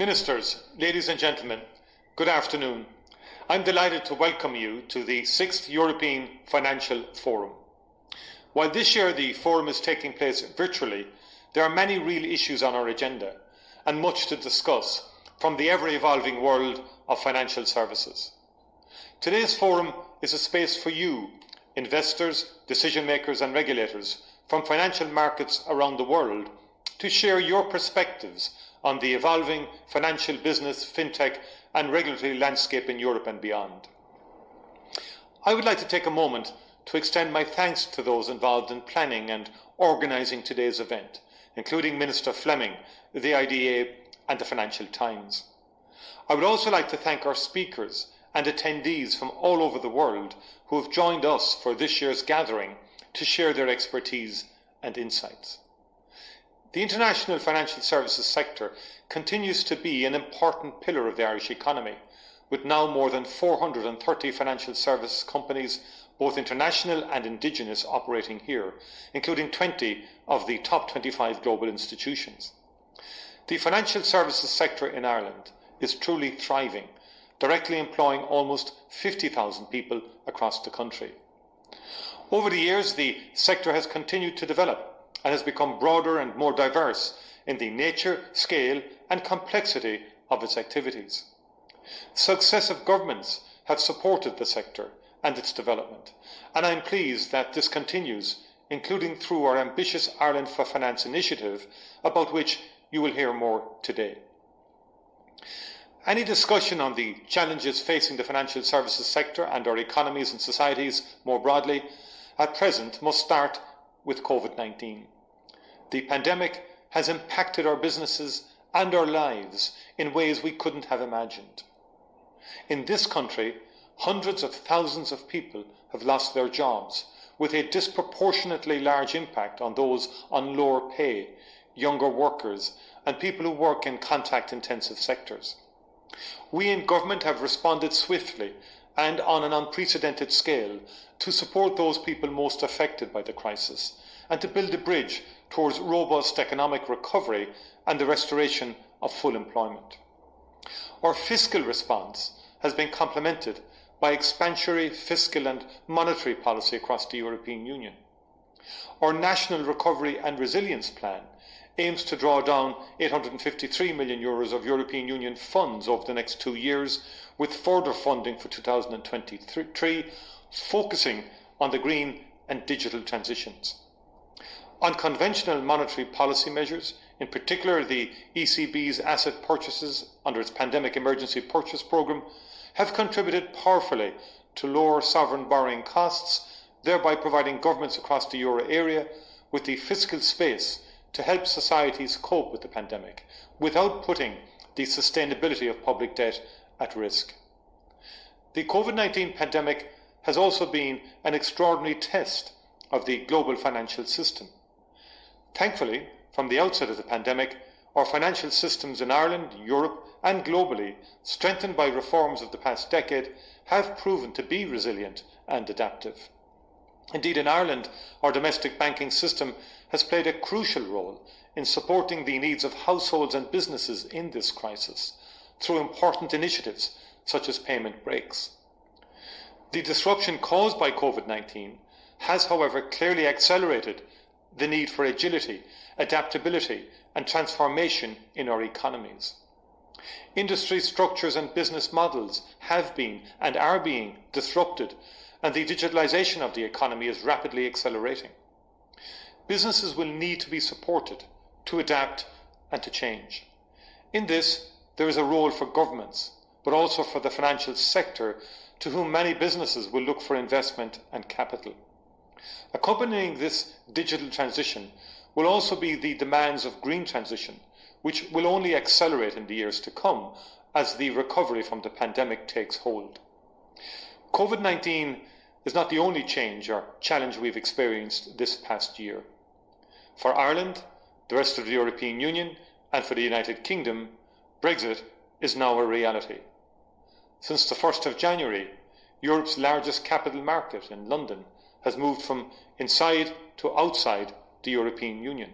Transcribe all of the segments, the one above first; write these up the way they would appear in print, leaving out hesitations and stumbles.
Ministers, ladies and gentlemen, good afternoon. I'm delighted to welcome you to the 6th European Financial Forum. While this year the forum is taking place virtually, there are many real issues on our agenda and much to discuss from the ever-evolving world of financial services. Today's forum is a space for you, investors, decision makers and regulators from financial markets around the world to share your perspectives on the evolving financial business, fintech and regulatory landscape in Europe and beyond. I would like to take a moment to extend my thanks to those involved in planning and organising today's event, including Minister Fleming, the IDA and the Financial Times. I would also like to thank our speakers and attendees from all over the world who have joined us for this year's gathering to share their expertise and insights. The international financial services sector continues to be an important pillar of the Irish economy, with now more than 430 financial service companies, both international and indigenous, operating here, including 20 of the top 25 global institutions. The financial services sector in Ireland is truly thriving, directly employing almost 50,000 people across the country. Over the years, the sector has continued to develop and has become broader and more diverse in the nature, scale and complexity of its activities. Successive governments have supported the sector and its development, and I am pleased that this continues, including through our ambitious Ireland for Finance initiative, about which you will hear more today. Any discussion on the challenges facing the financial services sector and our economies and societies more broadly at present must start with COVID-19. The pandemic has impacted our businesses and our lives in ways we couldn't have imagined. In this country, hundreds of thousands of people have lost their jobs, with a disproportionately large impact on those on lower pay, younger workers, and people who work in contact-intensive sectors. We in government have responded swiftly and on an unprecedented scale to support those people most affected by the crisis and to build a bridge towards robust economic recovery and the restoration of full employment. Our fiscal response has been complemented by expansionary fiscal and monetary policy across the European Union. Our National Recovery and Resilience Plan aims to draw down €853 million of European Union funds over the next 2 years, with further funding for 2023, focusing on the green and digital transitions. Unconventional monetary policy measures, in particular the ECB's asset purchases under its Pandemic Emergency Purchase Programme, have contributed powerfully to lower sovereign borrowing costs, thereby providing governments across the euro area with the fiscal space to help societies cope with the pandemic, without putting the sustainability of public debt at risk. The COVID-19 pandemic has also been an extraordinary test of the global financial system. Thankfully, from the outset of the pandemic, our financial systems in Ireland, Europe and globally, strengthened by reforms of the past decade, have proven to be resilient and adaptive. Indeed, in Ireland, our domestic banking system has played a crucial role in supporting the needs of households and businesses in this crisis through important initiatives such as payment breaks. The disruption caused by COVID-19 has, however, clearly accelerated the need for agility, adaptability and transformation in our economies. Industry structures and business models have been and are being disrupted, and the digitalisation of the economy is rapidly accelerating. Businesses will need to be supported to adapt and to change. In this, there is a role for governments, but also for the financial sector, to whom many businesses will look for investment and capital. Accompanying this digital transition will also be the demands of green transition, which will only accelerate in the years to come as the recovery from the pandemic takes hold. COVID-19 is not the only change or challenge we've experienced this past year. For Ireland, the rest of the European Union, and for the United Kingdom, Brexit is now a reality. Since the 1st of January, Europe's largest capital market in London has moved from inside to outside the European Union.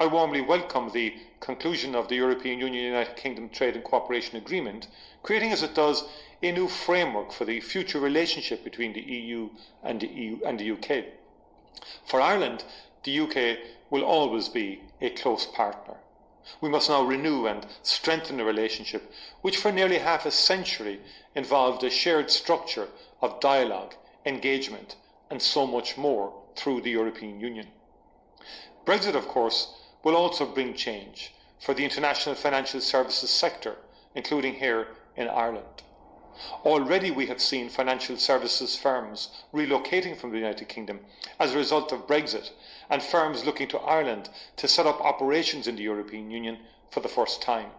I warmly welcome the conclusion of the European Union-United Kingdom Trade and Cooperation Agreement, creating as it does a new framework for the future relationship between the EU and the UK. For Ireland, the UK will always be a close partner. We must now renew and strengthen a relationship which for nearly half a century involved a shared structure of dialogue, engagement and so much more through the European Union. Brexit, of course, will also bring change for the international financial services sector, including here in Ireland. Already we have seen financial services firms relocating from the United Kingdom as a result of Brexit, and firms looking to Ireland to set up operations in the European Union for the first time.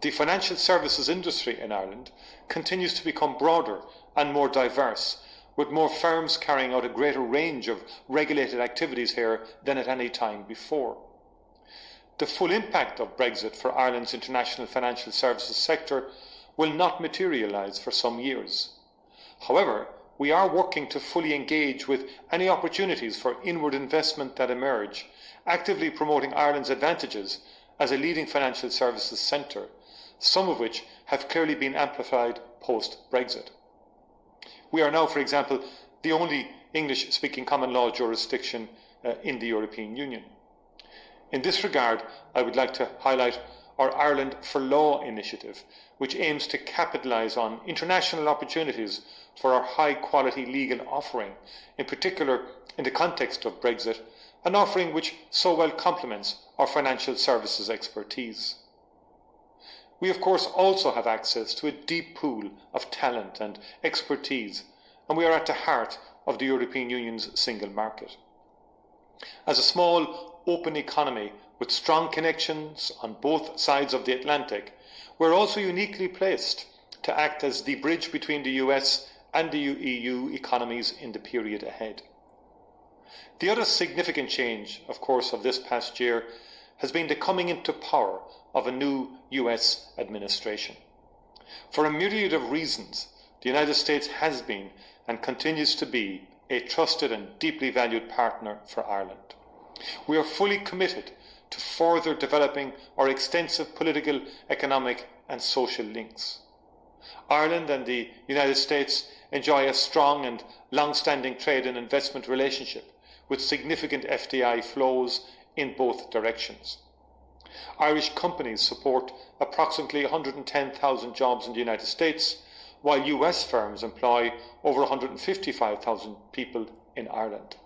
The financial services industry in Ireland continues to become broader and more diverse, with more firms carrying out a greater range of regulated activities here than at any time before. The full impact of Brexit for Ireland's international financial services sector will not materialise for some years. However, we are working to fully engage with any opportunities for inward investment that emerge, actively promoting Ireland's advantages as a leading financial services centre, some of which have clearly been amplified post-Brexit. We are now, for example, the only English-speaking common law jurisdiction in the European Union. In this regard, I would like to highlight our Ireland for Law initiative, which aims to capitalise on international opportunities for our high-quality legal offering, in particular in the context of Brexit, an offering which so well complements our financial services expertise. We, of course, also have access to a deep pool of talent and expertise, and we are at the heart of the European Union's single market. As a small, open economy with strong connections on both sides of the Atlantic, we're also uniquely placed to act as the bridge between the US and the EU economies in the period ahead. The other significant change, of course, of this past year has been the coming into power of a new US administration. For a myriad of reasons, the United States has been and continues to be a trusted and deeply valued partner for Ireland. We are fully committed to further developing our extensive political, economic and social links. Ireland and the United States enjoy a strong and long-standing trade and investment relationship with significant FDI flows in both directions. Irish companies support approximately 110,000 jobs in the United States, while US firms employ over 155,000 people in Ireland.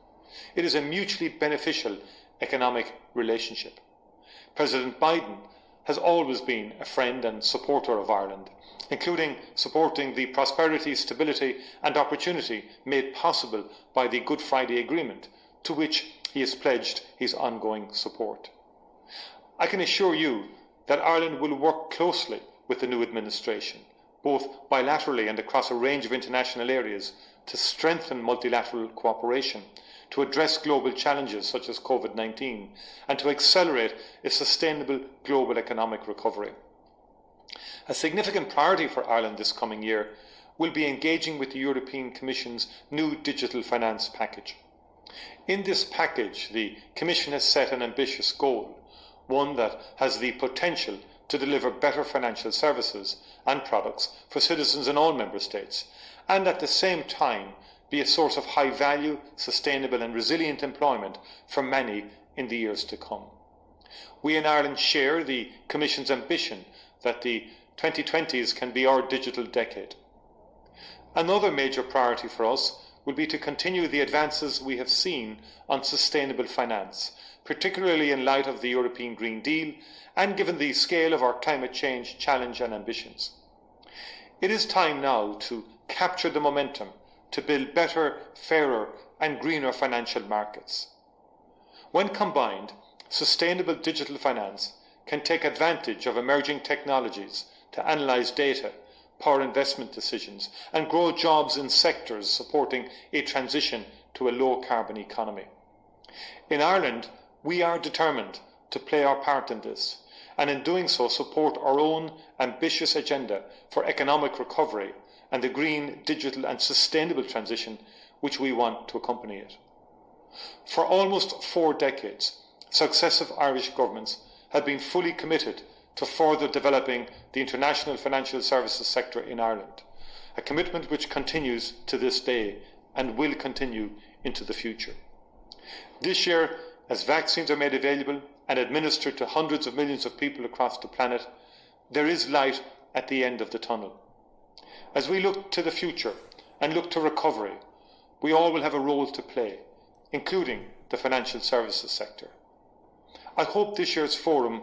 It is a mutually beneficial economic relationship. President Biden has always been a friend and supporter of Ireland, including supporting the prosperity, stability and opportunity made possible by the Good Friday Agreement, to which he has pledged his ongoing support. I can assure you that Ireland will work closely with the new administration, both bilaterally and across a range of international areas, to strengthen multilateral cooperation, to address global challenges such as COVID-19, and to accelerate a sustainable global economic recovery. A significant priority for Ireland this coming year will be engaging with the European Commission's new digital finance package. In this package, the Commission has set an ambitious goal, one that has the potential to deliver better financial services and products for citizens in all member states, and at the same time be a source of high value, sustainable and resilient employment for many in the years to come. We in Ireland share the Commission's ambition that the 2020s can be our digital decade. Another major priority for us will be to continue the advances we have seen on sustainable finance, particularly in light of the European Green Deal and given the scale of our climate change challenge and ambitions. It is time now to capture the momentum to build better, fairer and greener financial markets. When combined, sustainable digital finance can take advantage of emerging technologies to analyse data, power investment decisions and grow jobs in sectors supporting a transition to a low-carbon economy. In Ireland, we are determined to play our part in this, and in doing so support our own ambitious agenda for economic recovery and the green, digital and sustainable transition which we want to accompany it. For almost 4 decades, successive Irish governments have been fully committed to further developing the international financial services sector in Ireland, a commitment which continues to this day and will continue into the future. This year, as vaccines are made available and administered to hundreds of millions of people across the planet, there is light at the end of the tunnel. As we look to the future and look to recovery, we all will have a role to play, including the financial services sector. I hope this year's forum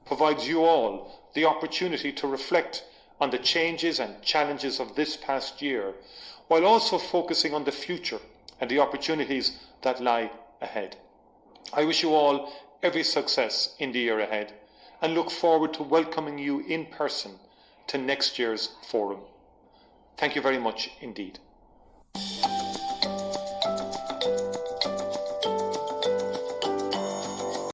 provides you all the opportunity to reflect on the changes and challenges of this past year, while also focusing on the future and the opportunities that lie ahead. I wish you all every success in the year ahead and look forward to welcoming you in person to next year's forum. Thank you very much indeed.